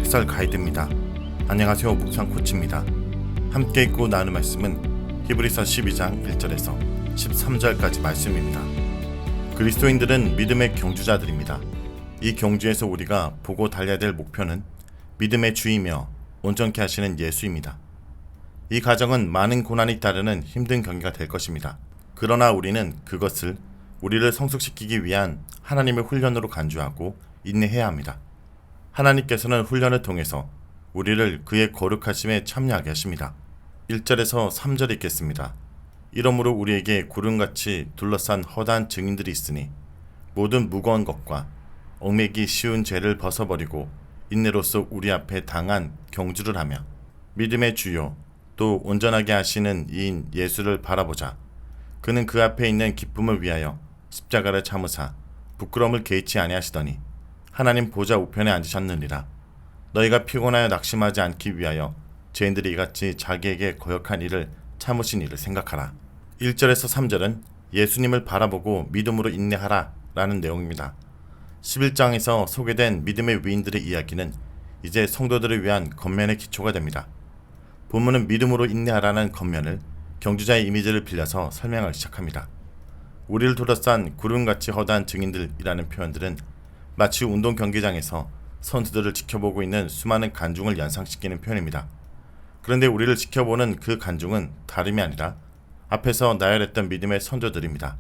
해설 가이드입니다. 안녕하세요. 묵상 코치입니다. 함께 읽고 나누는 말씀은 히브리서 12장 1절에서 13절까지 말씀입니다. 그리스도인들은 믿음의 경주자들입니다. 이 경주에서 우리가 보고 달려야 될 목표는 믿음의 주이며 온전케 하시는 예수입니다. 이 과정은 많은 고난이 따르는 힘든 경기가 될 것입니다. 그러나 우리는 그것을 우리를 성숙시키기 위한 하나님의 훈련으로 간주하고 인내해야 합니다. 하나님께서는 훈련을 통해서 우리를 그의 거룩하심에 참여하게 하십니다. 1절에서 3절 읽겠습니다. 이러므로 우리에게 구름같이 둘러싼 허다한 증인들이 있으니 모든 무거운 것과 얽매기 쉬운 죄를 벗어버리고 인내로써 우리 앞에 당한 경주를 하며 믿음의 주요 또 온전하게 하시는 이인 예수를 바라보자. 그는 그 앞에 있는 기쁨을 위하여 십자가를 참으사 부끄러움을 개의치 아니하시더니 하나님 보좌 우편에 앉으셨느니라. 너희가 피곤하여 낙심하지 않기 위하여 죄인들이 이같이 자기에게 거역한 일을 참으신 일을 생각하라. 1절에서 3절은 예수님을 바라보고 믿음으로 인내하라 라는 내용입니다. 11장에서 소개된 믿음의 위인들의 이야기는 이제 성도들을 위한 겉면의 기초가 됩니다. 본문은 믿음으로 인내하라는 겉면을 경주자의 이미지를 빌려서 설명하기 시작합니다. 우리를 둘러싼 구름같이 허다한 증인들이라는 표현들은 마치 운동 경기장에서 선수들을 지켜보고 있는 수많은 관중을 연상시키는 표현입니다. 그런데 우리를 지켜보는 그 관중은 다름이 아니라 앞에서 나열했던 믿음의 선조들입니다.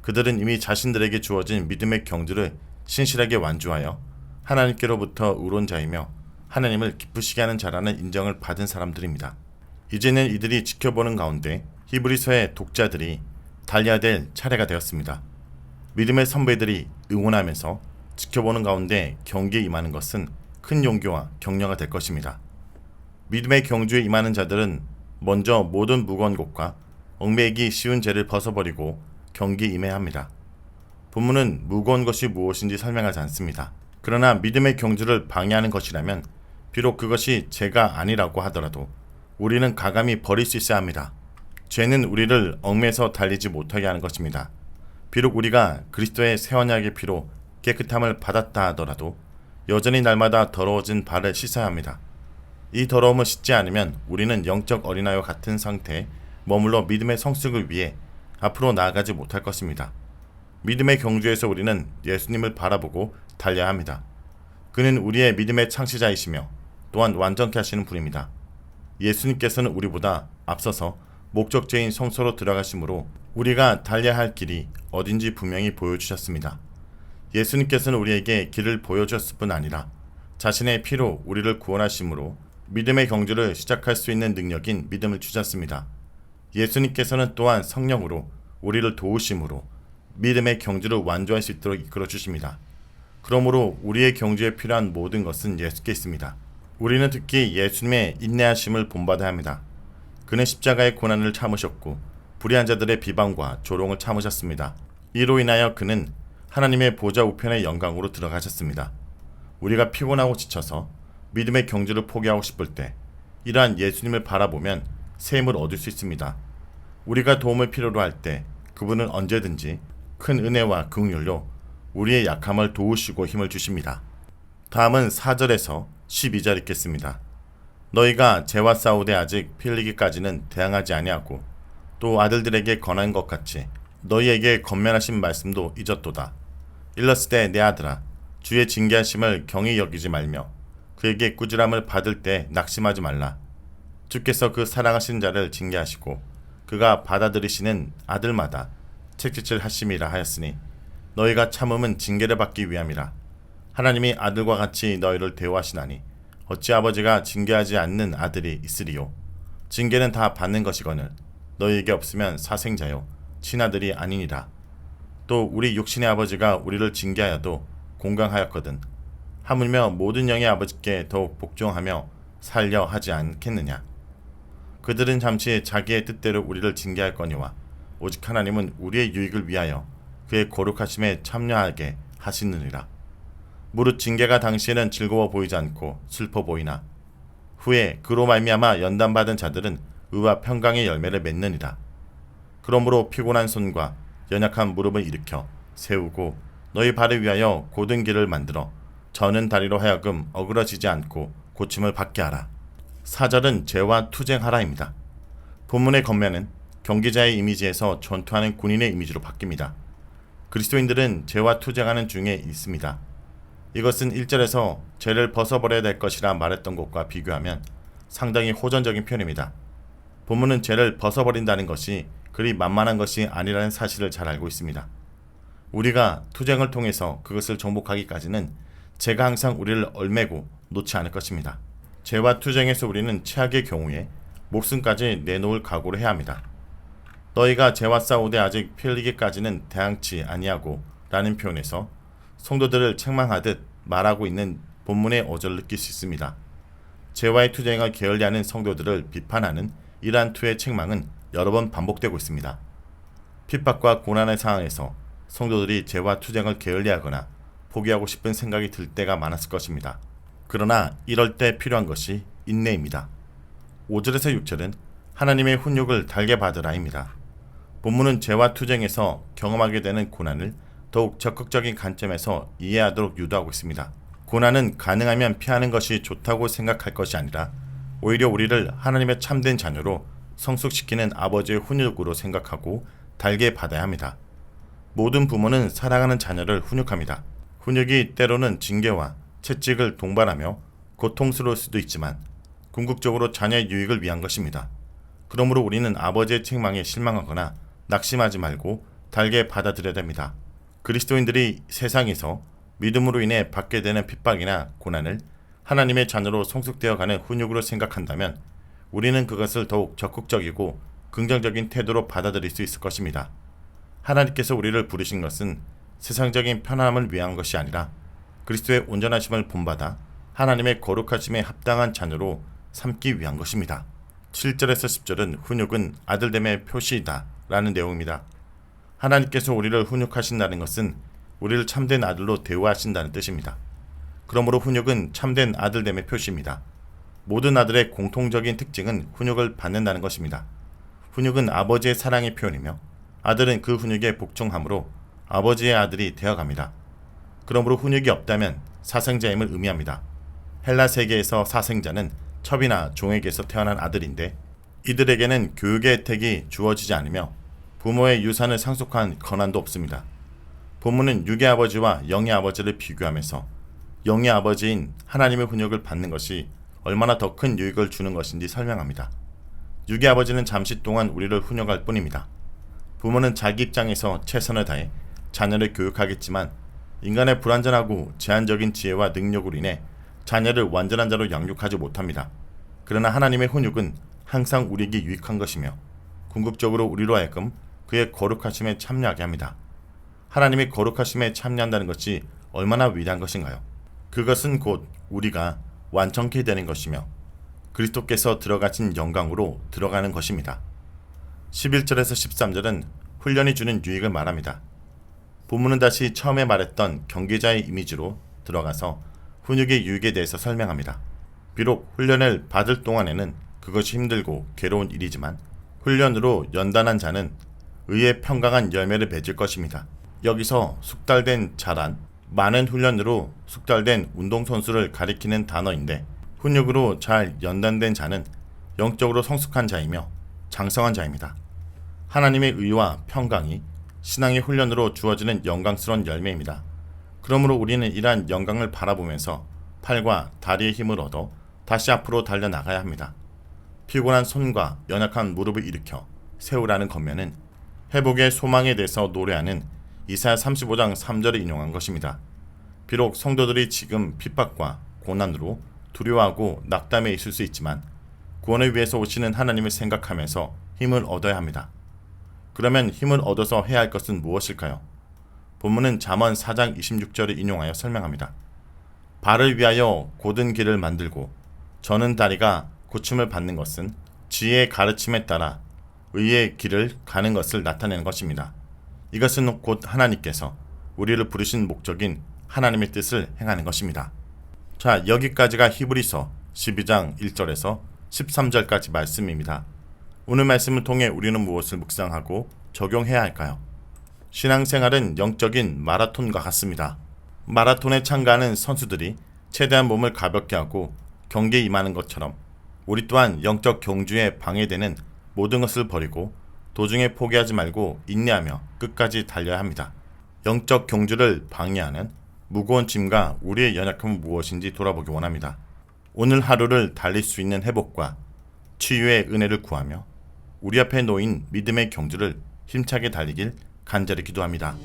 그들은 이미 자신들에게 주어진 믿음의 경주를 신실하게 완주하여 하나님께로부터 의로운 자이며 하나님을 기쁘시게 하는 자라는 인정을 받은 사람들입니다. 이제는 이들이 지켜보는 가운데 히브리서의 독자들이 달려야 될 차례가 되었습니다. 믿음의 선배들이 응원하면서 지켜보는 가운데 경기에 임하는 것은 큰 용기와 격려가 될 것입니다. 믿음의 경주에 임하는 자들은 먼저 모든 무거운 것과 얽매이기 쉬운 죄를 벗어버리고 경기에 임해야 합니다. 본문은 무거운 것이 무엇인지 설명하지 않습니다. 그러나 믿음의 경주를 방해하는 것이라면 비록 그것이 죄가 아니라고 하더라도 우리는 가감히 버릴 수 있어야 합니다. 죄는 우리를 얽매서 달리지 못하게 하는 것입니다. 비록 우리가 그리스도의 새 언약의 피로 깨끗함을 받았다 하더라도 여전히 날마다 더러워진 발을 씻어야 합니다. 이 더러움을 씻지 않으면 우리는 영적 어린아이와 같은 상태에 머물러 믿음의 성숙을 위해 앞으로 나아가지 못할 것입니다. 믿음의 경주에서 우리는 예수님을 바라보고 달려야 합니다. 그는 우리의 믿음의 창시자이시며 또한 완전케 하시는 분입니다. 예수님께서는 우리보다 앞서서 목적지인 성소로 들어가심으로 우리가 달려야 할 길이 어딘지 분명히 보여주셨습니다. 예수님께서는 우리에게 길을 보여주셨을 뿐 아니라 자신의 피로 우리를 구원하심으로 믿음의 경주를 시작할 수 있는 능력인 믿음을 주셨습니다. 예수님께서는 또한 성령으로 우리를 도우심으로 믿음의 경주를 완주할 수 있도록 이끌어 주십니다. 그러므로 우리의 경주에 필요한 모든 것은 예수께 있습니다. 우리는 특히 예수님의 인내하심을 본받아야 합니다. 그는 십자가의 고난을 참으셨고 불의한 자들의 비방과 조롱을 참으셨습니다. 이로 인하여 그는 하나님의 보좌 우편의 영광으로 들어가셨습니다. 우리가 피곤하고 지쳐서 믿음의 경주를 포기하고 싶을 때 이러한 예수님을 바라보면 새 힘을 얻을 수 있습니다. 우리가 도움을 필요로 할 때 그분은 언제든지 큰 은혜와 긍휼로 우리의 약함을 도우시고 힘을 주십니다. 다음은 4절에서 12절 읽겠습니다. 너희가 죄와 싸우되 아직 피 흘리기까지는 대항하지 아니하고 또 아들들에게 권한 것 같이 너희에게 권면하신 말씀도 잊었도다. 일렀으되 내 아들아 주의 징계하심을 경히 여기지 말며 그에게 꾸지람을 받을 때 낙심하지 말라. 주께서 그 사랑하신 자를 징계하시고 그가 받아들이시는 아들마다 책짓을 하심이라 하였으니 너희가 참음은 징계를 받기 위함이라. 하나님이 아들과 같이 너희를 대우하시나니 어찌 아버지가 징계하지 않는 아들이 있으리요. 징계는 다 받는 것이거늘 너희에게 없으면 사생자요 친아들이 아니니라. 또 우리 육신의 아버지가 우리를 징계하여도 공강하였거든 하물며 모든 영의 아버지께 더욱 복종하며 살려 하지 않겠느냐. 그들은 잠시 자기의 뜻대로 우리를 징계할거니와 오직 하나님은 우리의 유익을 위하여 그의 거룩하심에 참여하게 하시느니라. 무릇 징계가 당시에는 즐거워 보이지 않고 슬퍼 보이나 후에 그로 말미암아 연단받은 자들은 의와 평강의 열매를 맺느니라. 그러므로 피곤한 손과 연약한 무릎을 일으켜 세우고 너희 발을 위하여 곧은 길을 만들어 저는 다리로 하여금 어그러지지 않고 고침을 받게 하라. 4절은 죄와 투쟁하라입니다. 본문의 겉면은 경기자의 이미지에서 전투하는 군인의 이미지로 바뀝니다. 그리스도인들은 죄와 투쟁하는 중에 있습니다. 이것은 1절에서 죄를 벗어버려야 될 것이라 말했던 것과 비교하면 상당히 호전적인 표현입니다. 본문은 죄를 벗어버린다는 것이 그리 만만한 것이 아니라는 사실을 잘 알고 있습니다. 우리가 투쟁을 통해서 그것을 정복하기까지는 죄가 항상 우리를 얼매고 놓지 않을 것입니다. 죄와 투쟁에서 우리는 최악의 경우에 목숨까지 내놓을 각오를 해야 합니다. 너희가 죄와 싸우되 아직 피 흘리기까지는 대항치 아니하고 라는 표현에서 성도들을 책망하듯 말하고 있는 본문의 어조를 느낄 수 있습니다. 죄와의 투쟁을 게을리하는 성도들을 비판하는 이러한 투의 책망은 여러 번 반복되고 있습니다. 핍박과 고난의 상황에서 성도들이 죄와 투쟁을 게을리하거나 포기하고 싶은 생각이 들 때가 많았을 것입니다. 그러나 이럴 때 필요한 것이 인내입니다. 5절에서 6절은 하나님의 훈육을 달게 받으라입니다. 본문은 죄와 투쟁에서 경험하게 되는 고난을 더욱 적극적인 관점에서 이해하도록 유도하고 있습니다. 고난은 가능하면 피하는 것이 좋다고 생각할 것이 아니라 오히려 우리를 하나님의 참된 자녀로 성숙시키는 아버지의 훈육으로 생각하고 달게 받아야 합니다. 모든 부모는 사랑하는 자녀를 훈육합니다. 훈육이 때로는 징계와 채찍을 동반하며 고통스러울 수도 있지만 궁극적으로 자녀의 유익을 위한 것입니다. 그러므로 우리는 아버지의 책망에 실망하거나 낙심하지 말고 달게 받아들여야 됩니다. 그리스도인들이 세상에서 믿음으로 인해 받게 되는 핍박이나 고난을 하나님의 자녀로 성숙되어가는 훈육으로 생각한다면 우리는 그것을 더욱 적극적이고 긍정적인 태도로 받아들일 수 있을 것입니다. 하나님께서 우리를 부르신 것은 세상적인 편안함을 위한 것이 아니라 그리스도의 온전하심을 본받아 하나님의 거룩하심에 합당한 자녀로 삼기 위한 것입니다. 7절에서 10절은 훈육은 아들됨의 표시이다 라는 내용입니다. 하나님께서 우리를 훈육하신다는 것은 우리를 참된 아들로 대우하신다는 뜻입니다. 그러므로 훈육은 참된 아들됨의 표시입니다. 모든 아들의 공통적인 특징은 훈육을 받는다는 것입니다. 훈육은 아버지의 사랑의 표현이며 아들은 그 훈육에 복종함으로 아버지의 아들이 되어갑니다. 그러므로 훈육이 없다면 사생자임을 의미합니다. 헬라 세계에서 사생자는 첩이나 종에게서 태어난 아들인데 이들에게는 교육의 혜택이 주어지지 않으며 부모의 유산을 상속한 권한도 없습니다. 본문은 육의 아버지와 영의 아버지를 비교하면서 영의 아버지인 하나님의 훈육을 받는 것이 얼마나 더 큰 유익을 주는 것인지 설명합니다. 육의 아버지는 잠시 동안 우리를 훈육할 뿐입니다. 부모는 자기 입장에서 최선을 다해 자녀를 교육하겠지만 인간의 불완전하고 제한적인 지혜와 능력으로 인해 자녀를 완전한 자로 양육하지 못합니다. 그러나 하나님의 훈육은 항상 우리에게 유익한 것이며 궁극적으로 우리로 하여금 그의 거룩하심에 참여하게 합니다. 하나님의 거룩하심에 참여한다는 것이 얼마나 위대한 것인가요? 그것은 곧 우리가 완전케 되는 것이며 그리스도께서 들어가신 영광으로 들어가는 것입니다. 11절에서 13절은 훈련이 주는 유익을 말합니다. 본문은 다시 처음에 말했던 경계자의 이미지로 들어가서 훈육의 유익에 대해서 설명합니다. 비록 훈련을 받을 동안에는 그것이 힘들고 괴로운 일이지만 훈련으로 연단한 자는 의의 평강한 열매를 맺을 것입니다. 여기서 숙달된 자란 많은 훈련으로 숙달된 운동선수를 가리키는 단어인데 훈육으로 잘 연단된 자는 영적으로 성숙한 자이며 장성한 자입니다. 하나님의 의와 평강이 신앙의 훈련으로 주어지는 영광스러운 열매입니다. 그러므로 우리는 이러한 영광을 바라보면서 팔과 다리의 힘을 얻어 다시 앞으로 달려나가야 합니다. 피곤한 손과 연약한 무릎을 일으켜 세우라는 겉면은 회복의 소망에 대해서 노래하는 이사야 35장 3절을 인용한 것입니다. 비록 성도들이 지금 핍박과 고난으로 두려워하고 낙담해 있을 수 있지만 구원을 위해서 오시는 하나님을 생각하면서 힘을 얻어야 합니다. 그러면 힘을 얻어서 해야 할 것은 무엇일까요? 본문은 잠언 4장 26절을 인용하여 설명합니다. 발을 위하여 곧은 길을 만들고 저는 다리가 고침을 받는 것은 지혜의 가르침에 따라 의의 길을 가는 것을 나타내는 것입니다. 이것은 곧 하나님께서 우리를 부르신 목적인 하나님의 뜻을 행하는 것입니다. 자, 여기까지가 히브리서 12장 1절에서 13절까지 말씀입니다. 오늘 말씀을 통해 우리는 무엇을 묵상하고 적용해야 할까요? 신앙생활은 영적인 마라톤과 같습니다. 마라톤에 참가하는 선수들이 최대한 몸을 가볍게 하고 경기에 임하는 것처럼 우리 또한 영적 경주에 방해되는 모든 것을 버리고 도중에 포기하지 말고 인내하며 끝까지 달려야 합니다. 영적 경주를 방해하는 무거운 짐과 우리의 연약함은 무엇인지 돌아보기 원합니다. 오늘 하루를 달릴 수 있는 회복과 치유의 은혜를 구하며 우리 앞에 놓인 믿음의 경주를 힘차게 달리길 간절히 기도합니다.